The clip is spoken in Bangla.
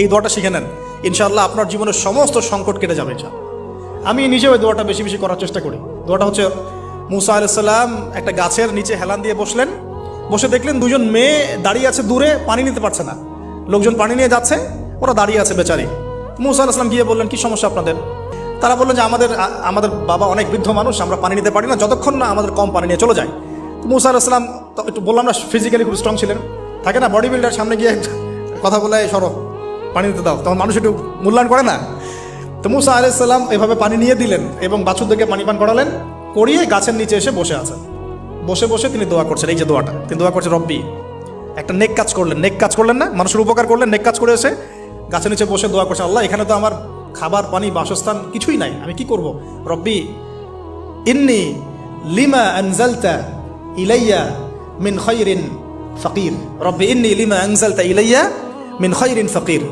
এই দোয়াটা শিখে নেন, ইনশাআল্লাহ আপনার জীবনের সমস্ত সংকট কেটে যাবে। আমি নিজেও এই দোয়াটা বেশি বেশি করার চেষ্টা করি। দোয়াটা হচ্ছে, মুসা আলাইহিস সালাম একটা গাছের নিচে হেলান দিয়ে বসলেন, বসে দেখলেন দুজন মেয়ে দাঁড়িয়ে আছে দূরে, পানি নিতে পারছে না, লোকজন পানি নিয়ে যাচ্ছে, ওরা দাঁড়িয়ে আছে বেচারি। মুসা আলাইহিস সালাম গিয়ে বললেন, কি সমস্যা আপনাদের? তারা বললেন যে আমাদের বাবা অনেক বৃদ্ধ মানুষ, আমরা পানি নিতে পারি না যতক্ষণ না আমাদের কম পানি নিয়ে চলে যায়। তো মুসা আলাইহিস সালাম একটু বললাম না, ফিজিক্যালি খুব স্ট্রং ছিলেন, থাকে না বডি বিল্ডার, সামনে গিয়ে কথা বলে সরো পানি দিতে দাও, তখন মানুষ একটু মূল্যায়ন করে না। তো মুসা আলাইহিস সালাম এভাবে পানি নিয়ে দিলেন এবং বাছুরদেরকে পানি পান করালেন, করিয়ে গাছের নিচে এসে বসে আছেন। বসে বসে তিনি দোয়া করছেন, এই যে দোয়াটা তিনি দোয়া করছেন, রব্বি, একটা নেক কাজ করলেন না, মানুষের উপকার করলেন, নেক কাজ করে এসে গাছের নিচে বসে দোয়া করছেন, আল্লাহ এখানে তো আমার খাবার পানি বাসস্থান কিছুই নাই, আমি কি করব? রব্বি ইন্নি লিমা আনজালতা ইলাইয়া মিন খায়রিন ফাকির, রব্বি ইন্নি লিমা আনজালতা ইলাইয়া মিন খায়রিন ফাকির।